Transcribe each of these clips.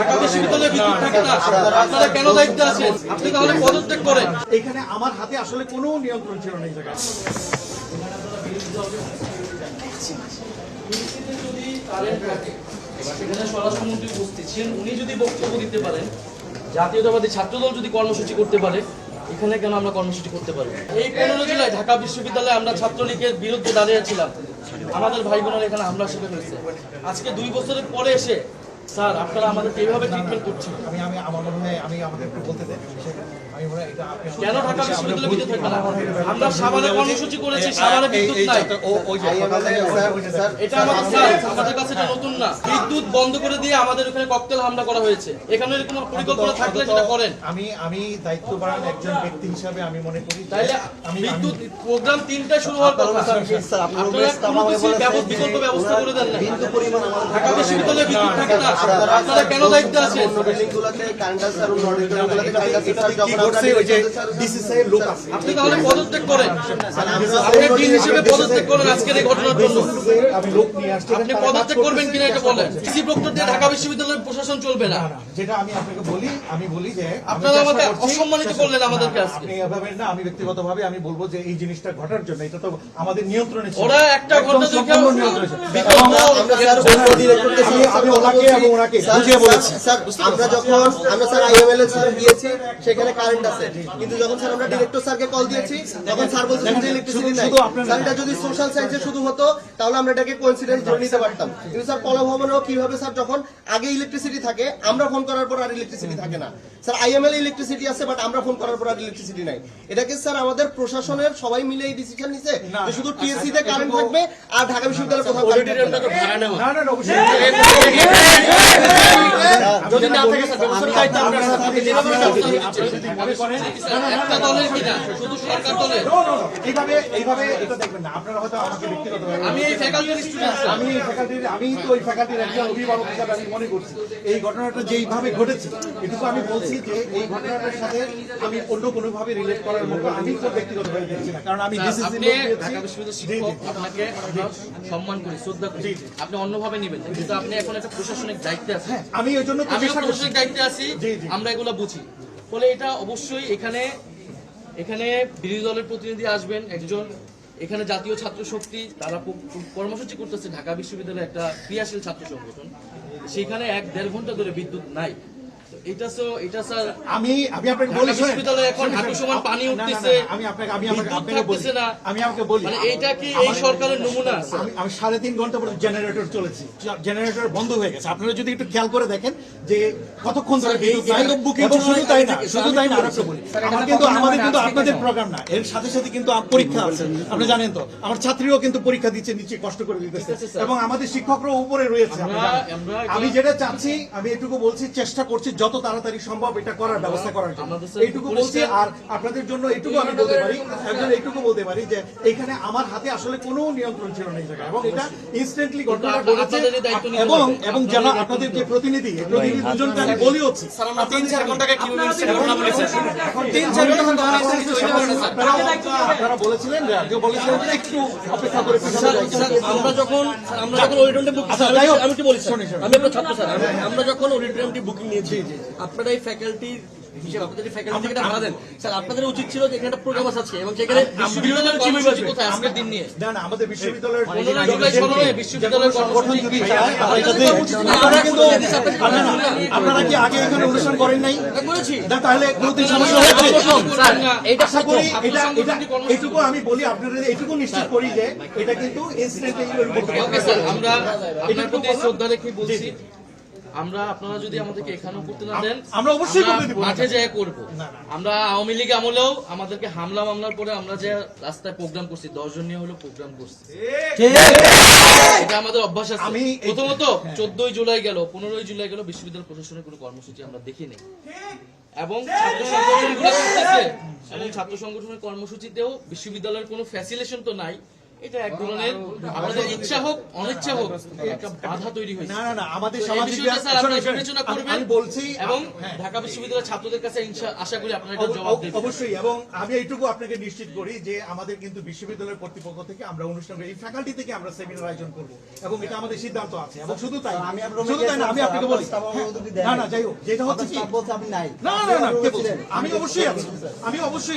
ঢাকা বিশ্ববিদ্যালয়ে বিদ্যুৎ থাকে না, আপনারা কেন দায়িত্বে আছেন? আপনি তাহলে পদত্যাগ করেন। এখানে আমার হাতে আসলে কোনো নিয়ন্ত্রণ ছিল না এই জায়গায়। যদি কারেন্ট থাকে, সেখানে স্বরাষ্ট্রমন্ত্রী উপস্থিত ছিলেন, উনি যদি বক্তব্য দিতে পারেন, জাতীয়তাবাদী ছাত্রদল যদি কর্মসূচি করতে পারে, এখানে কেন আমরা কর্মসূচি করতে পারি? এই 15 জুলাই ঢাকা বিশ্ববিদ্যালয়ে আমরা ছাত্রলীগের বিরুদ্ধে দাঁড়িয়েছিলাম, আমাদের ভাই বোনেরা এখানে হামলা শিকার হয়েছে। আজকে 2 বছরের পরে এসে স্যার আপনারা আমাদের এইভাবে ট্রিটমেন্ট করছেন। আমার মনে হয় আমাদের একটু বলতে দেন। কেন ঢাকা বিশ্ববিদ্যালয়ে বিদ্যুৎ থাকবে না? আমরা সাভারে কর্মসূচি করেছি, সাভারে বিদ্যুৎ নাই। এটা আমাদের স্যার, আমাদের কাছে এটা নতুন না। বিদ্যুৎ বন্ধ করে দিয়ে আমাদের ওখানে ককটেল হামলা করা হয়েছে। এখানে কোনো পরিকল্পনা থাকলে সেটা করেন। আমি দায়িত্ববান একজন ব্যক্তি হিসাবে আমি মনে করি তাইলে বিদ্যুৎ প্রোগ্রাম 3টায় শুরু হওয়ার কথা। আপনারা কোনো কিছুর বিকল্প ব্যবস্থা করে দেন না। ঢাকা বিশ্ববিদ্যালয়ে বিদ্যুৎ থাকে না, আপনারা কেন দায়িত্বে আছেন? আপনি তাহলে পদত্যাগ করেন। আপনি ডিন হিসেবে পদত্যাগ করেন আজকের এই ঘটনার জন্য। আপনি পদত্যাগ করবেন কিনা এটা বলেন। ডিসি প্রক্টর দিয়ে ঢাকা বিশ্ববিদ্যালয়ের প্রশাসন চলবে না। যেটা আমি আপনাকে বলি যে আপনারা আমাকে অসম্মানিত করলেন আমাদেরকে আজকে। আপনি এভাবে না, আমি ব্যক্তিগতভাবে আমি বলবো যে এই জিনিসটা ঘটার জন্য এটা তো আমাদের নিয়ন্ত্রণে ছিল। ওরা একটা ঘটনা দেখে আমি ওনাকে এবং ওনাকে বুঝিয়ে বলেছি। স্যার আমরা স্যার আইএমএল এর গিয়েছি, সেখানে কারেন্ট আছে, কিন্তু যখন স্যার আমরা ডিরেক্টর স্যারকে কল দিয়েছি তখন স্যার বলছেন যে ইলেকট্রিসিটি নাই। স্যার এটা যদি সোশ্যাল সায়েন্সে শুধু হতো তাহলে আমরা এটাকে কোইন্সিডেন্স ধরে নিতে পারতাম, কিন্তু স্যার কলাভবনেও কিভাবে স্যার যখন আগে ইলেকট্রিসিটি থাকে, আমরা ফোন করার পর আর ইলেকট্রিসিটি থাকে না। স্যার আইএমএল ইলেকট্রিসিটি আছে, বাট আমরা ফোন করার পর আর ইলেকট্রিসিটি নাই। এটাকে স্যার আমাদের প্রশাসনের সবাই মিলে এই ডিসিশন নিছে যে শুধু টিএসসি তে কারেন্ট থাকবে আর ঢাকা বিশ্ববিদ্যালয়ের কোথাও কারেন্ট থাকবে না। না অবশ্যই যদি না থাকে স্যার ব্যবস্থার দায়িত্ব আমরা একটা দলের কিনা শুধু সরকার দলের। এইভাবে এটা দেখবেন না। আপনারা হয়তো আমাকে ব্যক্তিগতভাবে, আমি এই ফ্যাকাল্টির স্টুডেন্ট, আমি তো ওই ফ্যাকাল্টির একজন অভিভাবক হিসাবে আমি মনে করছি এই ঘটনাটা যেইভাবে ঘটেছে, এটুকু আমি বলছি যে এই ঘটনাটার সাথে আমি অন্য কোনোভাবে রিলেট করার মতো আমি তো ব্যক্তিগতভাবে দেখছি না, কারণ আমি আপনি ঢাকা বিশ্ববিদ্যালয়ের শিক্ষক, আপনাকে আমরা সম্মান করি, শ্রদ্ধা করি, আপনি অন্যভাবে নেবেন, কিন্তু আপনি এখন একটা প্রশাসনিক দায়িত্বে আছেন। আমি ওই জন্য প্রশাসনিক দায়িত্বে আছি, আমরা এগুলো বুঝি। ফলে এটা অবশ্যই এখানে বিরোধী দলের প্রতিনিধি আসবেন একজন, এখানে জাতীয় ছাত্র শক্তি তারা কর্মসূচি করতেছে, ঢাকা বিশ্ববিদ্যালয়ে একটা ক্রিয়াশীল ছাত্র সংগঠন, সেখানে 1-1.5 ঘন্টা ধরে বিদ্যুৎ নাই। এটা স্যার আমি আপনাকে বলি, বিশ্ববিদ্যালয়ে এখন হাঁটু সমান পানি উঠতেছে, আমি আপনাকে বলি, মানে এইটা কি এই সরকারের নমুনা? আমি 3.5 ঘন্টা পরে জেনারেটর চলেছি, জেনারেটর বন্ধ হয়ে গেছে। আপনারা যদি একটু খেয়াল করে দেখেন যে কতক্ষণ ধরে শুধু তাই না আমাদের কিন্তু আপনাদের প্রোগ্রাম না, এর সাথে সাথে কিন্তু পরীক্ষা আছে, আপনি জানেন তো। আমার ছাত্রীও কিন্তু পরীক্ষা দিচ্ছে, নিচে কষ্ট করে দিতেছে, এবং আমাদের শিক্ষকরাও উপরে রয়েছে। আমি যেটা চাচ্ছি, আমি এটুকু বলছি, চেষ্টা করছি যত তাড়াতাড়ি সম্ভব এটা করার ব্যবস্থা করার জন্য, এইটুকু বলছি। আর আপনাদের জন্য এইটুকু আমি বলতে পারি, এইটুকু বলতে পারি যে এখানে আমার হাতে আসলে কোনো নিয়ন্ত্রণ ছিল না এই জায়গায়, এবং এটা ইনস্ট্যান্টলি ঘটনা ঘটেছে। এবং যারা আপনাদের যে প্রতিনিধি দুজনকে আমি বলি হচ্ছে আমরা 3-4 ঘন্টাকে কি বলেছেন? এখন 3-4 ঘন্টা আপনারা বলেছিলেন একটু অপেক্ষা করে আমরা যখন অডিটোরিয়ামটা বুক, আমি কি বলি আমি আপনার ছাত্র স্যার, আমরা যখন অডিটোরিয়ামটি বুকিং নিয়েছি, আপনারা এই ফ্যাকাল্টি হিসেবে আপনাদের ফ্যাকাল্টি থেকে ভাড়া দেন স্যার, আপনাদের উচিত ছিল যে এখানে একটা প্রোগ্রাম আছে এবং সেখানে বিশ্ববিদ্যালয়ের কর্মসূচি কোথায় আজকের দিন নিয়ে না আমাদের বিশ্ববিদ্যালয়ের বিশ্ববিদ্যালয়ের কর্মসূচি আপনারা কি আগে এখানে অনুষ্ঠান করেন নাই? করেছি না, তাহলে কোনদিন সমস্যা হচ্ছে? এইটুকু আমি বলি, আপনারা এইটুকু নিশ্চিত করি যে এটা কিন্তু ইনসিডেন্টলি আমরা আপনার প্রতি শ্রদ্ধা রেখে বলছি, আমরা আপনারা যদি আমাদেরকে এখানেও করতে না দেন, আমরা অবশ্যই মাঠে যেয়ে করব। আমরা আওয়ামী লীগ আমলেও আমাদেরকে হামলা মামলার পরে আমরা যে রাস্তায় প্রোগ্রাম করছি, 10 জন নিয়ে হলো প্রোগ্রাম করছি, এটা আমাদের অভ্যাস আছে। প্রথমত 14 জুলাই গেল, 15 জুলাই গেল, বিশ্ববিদ্যালয় প্রশাসনের কোনো কর্মসূচি আমরা দেখিনি, এবং ছাত্র সংগঠনের কর্মসূচিতেও বিশ্ববিদ্যালয়ের কোনো ফ্যাসিলিটেশন তো নাই, এটা এক ধরনের আপনাদের ইচ্ছা হোক অনিচ্ছা হোক একটা বাধা তৈরি হয়েছে। না না না, আমাদের তো এই সামাজিক বিষয়টা স্যার আপনারা শোনেন, বিবেচনা শোনেন, করবেন আমি বলছি এবং হ্যাঁ। ঢাকা বিশ্ববিদ্যালয়ের ছাত্রদের কাছে আশা করি আপনারা এটা জবাব দেবেন। অবশ্যই, এবং আমি এইটুকু আপনাকে নিশ্চিত করি যে আমাদের কিন্তু বিশ্ববিদ্যালয়ের কর্তৃপক্ষ থেকে আমরা অনুষ্ঠান এই ফ্যাকাল্টি থেকে আমরা সেমিনার আয়োজন করব এবং এটা আমাদের সিদ্ধান্ত আছে। এবং শুধু তাই না, শুধু তাই না, আমি আপনাকে বলি না না যাই হোক, যেটা হচ্ছে কি না না না কে বলছে? আমি অবশ্যই আছি,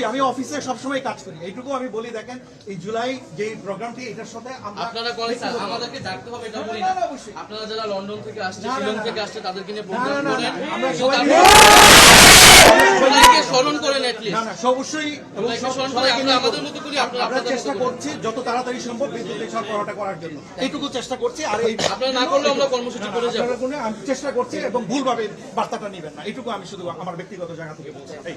আমি অফিসে সবসময় কাজ করি। এইটুকু আমি বলি, দেখেন এই জুলাই যে প্রোগ্রামটি এটার সাথে আমরা আপনারা করেন স্যার, আমাদেরকে ডাকতে হবে এটা বলি না, না। না, অবশ্যই। আপনারা যারা লন্ডন থেকে আসছে, না, না, শিলং না, থেকে না। আসছে তাদেরকে নিয়ে না, প্রোগ্রাম না, করেন। না, আমরা কিন্তু সবাই সবাইকে স্মরণ করেন at least। না না অবশ্যই, এবং সবাইকে স্মরণ করে সবাইকে আমরা নিয়ে আমাদের করব। মতো করি, আপনারা আমরা আপনাদের চেষ্টা মতো করেন। করছি যত তাড়াতাড়ি সম্ভব বিদ্যুতের সরবরাহটা করার জন্য, এইটুকু চেষ্টা করছি। আর এই আপনারা না করলেও আমরা কর্মসূচি করে যাবো। আপনারা কোনো- আমি চেষ্টা করছি এবং ভুলভাবে বার্তাটা নেবেন না, এইটুকু আমি শুধু আমার ব্যক্তিগত জায়গা থেকে বলছি। এই